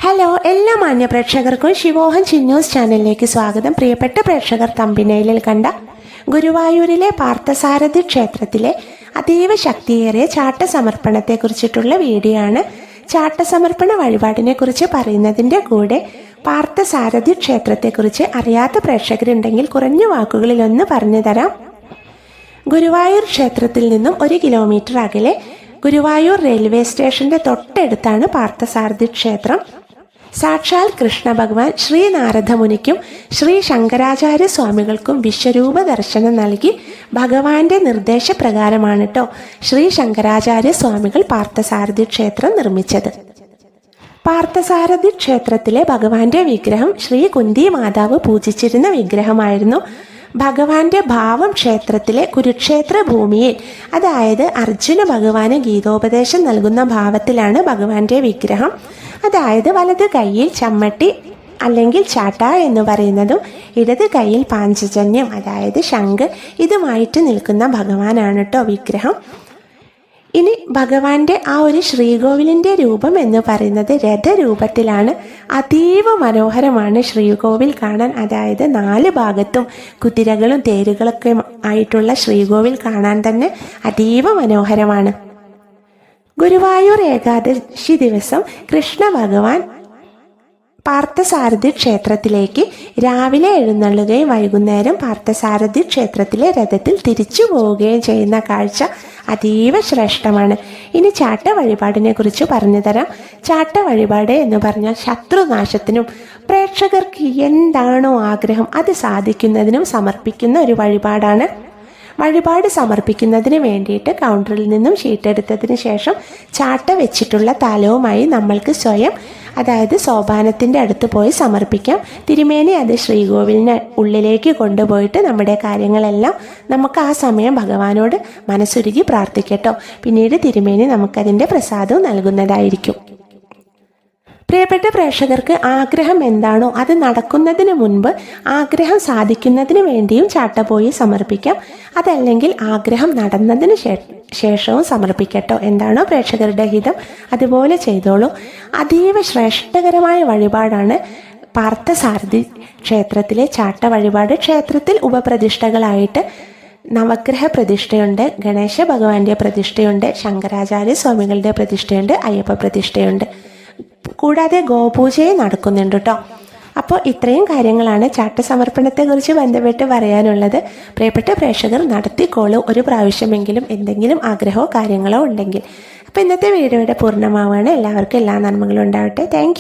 Hello, എല്ലാ മാന്യ പ്രേക്ഷകർക്കും ശിവോഹൻ ചിന്നൂസ് ചാനലിലേക്ക് സ്വാഗതം. പ്രിയപ്പെട്ട പ്രേക്ഷകർ, തമ്പിനയിലിൽ കണ്ട ഗുരുവായൂരിലെ പാർത്ഥസാരഥി ക്ഷേത്രത്തിലെ അതീവ ശക്തിയേറിയ ചാട്ടസമർപ്പണത്തെക്കുറിച്ചിട്ടുള്ള വീഡിയോ ആണ്. ചാട്ടസമർപ്പണ വഴിപാടിനെ കുറിച്ച് പറയുന്നതിൻ്റെ കൂടെ പാർത്ഥസാരഥി ക്ഷേത്രത്തെക്കുറിച്ച് അറിയാത്ത പ്രേക്ഷകരുണ്ടെങ്കിൽ കുറഞ്ഞ വാക്കുകളിലൊന്ന് പറഞ്ഞു തരാം. ഗുരുവായൂർ ക്ഷേത്രത്തിൽ നിന്നും 1 കിലോമീറ്റർ അകലെ ഗുരുവായൂർ റെയിൽവേ സ്റ്റേഷന്റെ തൊട്ടടുത്താണ് പാർത്ഥസാരഥി ക്ഷേത്രം. സാക്ഷാൽ കൃഷ്ണ ഭഗവാൻ ശ്രീ നാരദമുനിക്കും ശ്രീ ശങ്കരാചാര്യ സ്വാമികൾക്കും വിശ്വരൂപ ദർശനം നൽകി ഭഗവാന്റെ നിർദ്ദേശപ്രകാരമാണ് ശ്രീ ശങ്കരാചാര്യ സ്വാമികൾ പാർത്ഥസാരഥി ക്ഷേത്രം നിർമ്മിച്ചത്. പാർത്ഥസാരഥി ക്ഷേത്രത്തിലെ ഭഗവാന്റെ വിഗ്രഹം ശ്രീ കുന്തി മാതാവ് പൂജിച്ചിരുന്ന വിഗ്രഹമായിരുന്നു. ഭഗവാന്റെ ഭാവം ക്ഷേത്രത്തിലെ കുരുക്ഷേത്ര ഭൂമിയിൽ, അതായത് അർജുന ഭഗവാന് ഗീതോപദേശം നൽകുന്ന ഭാവത്തിലാണ് ഭഗവാന്റെ വിഗ്രഹം. അതായത് വലത് കൈയിൽ ചമ്മട്ടി അല്ലെങ്കിൽ ചാട്ട എന്ന് പറയുന്നതും ഇടത് കൈയിൽ പാഞ്ചജന്യം അതായത് ശംഖ് ഇതുമായിട്ട് നിൽക്കുന്ന ഭഗവാനാണ് വിഗ്രഹം. ഇനി ഭഗവാന്റെ ആ ഒരു ശ്രീകോവിലിൻ്റെ രൂപം എന്ന് പറയുന്നത് രഥരൂപത്തിലാണ്. അതീവ മനോഹരമാണ് ശ്രീകോവിൽ കാണാൻ. അതായത് 4 ഭാഗത്തും കുതിരകളും തേരുകളൊക്കെ ആയിട്ടുള്ള ശ്രീകോവിൽ കാണാൻ തന്നെ അതീവ മനോഹരമാണ്. ഗുരുവായൂർ ഏകാദശി ദിവസം കൃഷ്ണ ഭഗവാൻ പാർത്ഥസാരഥി ക്ഷേത്രത്തിലേക്ക് രാവിലെ എഴുന്നള്ളുകയും വൈകുന്നേരം പാർത്ഥസാരഥി ക്ഷേത്രത്തിലെ രഥത്തിൽ തിരിച്ചു പോവുകയും ചെയ്യുന്ന കാഴ്ച അതീവ ശ്രേഷ്ഠമാണ്. ഇനി ചാട്ട വഴിപാടിനെ കുറിച്ച് പറഞ്ഞു തരാം. ചാട്ട വഴിപാട് എന്ന് പറഞ്ഞാൽ ശത്രുനാശത്തിനും പ്രേക്ഷകർക്ക് എന്താണോ ആഗ്രഹം അത് സാധിക്കുന്നതിനും സമർപ്പിക്കുന്ന ഒരു വഴിപാടാണ്. വഴിപാട് സമർപ്പിക്കുന്നതിന് വേണ്ടിയിട്ട് കൗണ്ടറിൽ നിന്നും ഷീട്ടെടുത്തതിന് ശേഷം ചാട്ട വെച്ചിട്ടുള്ള താലവുമായി നമ്മൾക്ക് സ്വയം, അതായത് സോപാനത്തിൻ്റെ അടുത്ത് പോയി സമർപ്പിക്കാം. തിരുമേനി അത് ശ്രീകോവിലിന് ഉള്ളിലേക്ക് കൊണ്ടുപോയിട്ട് നമ്മുടെ കാര്യങ്ങളെല്ലാം നമുക്ക് ആ സമയം ഭഗവാനോട് മനസ്സുരുകി പ്രാർത്ഥിക്കട്ടോ. പിന്നീട് തിരുമേനി നമുക്കതിൻ്റെ പ്രസാദവും നൽകുന്നതായിരിക്കും. പ്രിയപ്പെട്ട പ്രേക്ഷകർക്ക് ആഗ്രഹം എന്താണോ അത് നടക്കുന്നതിന് മുൻപ് ആഗ്രഹം സാധിക്കുന്നതിന് വേണ്ടിയും ചാട്ട പോയി സമർപ്പിക്കാം. അതല്ലെങ്കിൽ ആഗ്രഹം നടന്നതിന് ശേഷവും സമർപ്പിക്കട്ടോ. എന്താണോ പ്രേക്ഷകരുടെ ഹിതം അതുപോലെ ചെയ്തോളൂ. അതീവ ശ്രേഷ്ഠകരമായ വഴിപാടാണ് പാർത്ഥസാരഥി ക്ഷേത്രത്തിലെ ചാട്ട വഴിപാട്. ക്ഷേത്രത്തിൽ ഉപപ്രതിഷ്ഠകളായിട്ട് നവഗ്രഹ പ്രതിഷ്ഠയുണ്ട്, ഗണേശ ഭഗവാന്റെ പ്രതിഷ്ഠയുണ്ട്, ശങ്കരാചാര്യ സ്വാമികളുടെ പ്രതിഷ്ഠയുണ്ട്, അയ്യപ്പ പ്രതിഷ്ഠയുണ്ട്. കൂടാതെ ഗോപൂജയും നടക്കുന്നുണ്ട് അപ്പോൾ ഇത്രയും കാര്യങ്ങളാണ് ചാട്ടസമർപ്പണത്തെക്കുറിച്ച് ബന്ധപ്പെട്ട് പറയാനുള്ളത്. പ്രിയപ്പെട്ട പ്രേക്ഷകർ നടത്തിക്കോളൂ ഒരു പ്രാവശ്യമെങ്കിലും, എന്തെങ്കിലും ആഗ്രഹമോ കാര്യങ്ങളോ ഉണ്ടെങ്കിൽ. അപ്പോൾ ഇന്നത്തെ വീഡിയോയുടെ പൂർണ്ണമാവാണ്. എല്ലാവർക്കും എല്ലാ നന്മകളും ഉണ്ടാവട്ടെ. താങ്ക്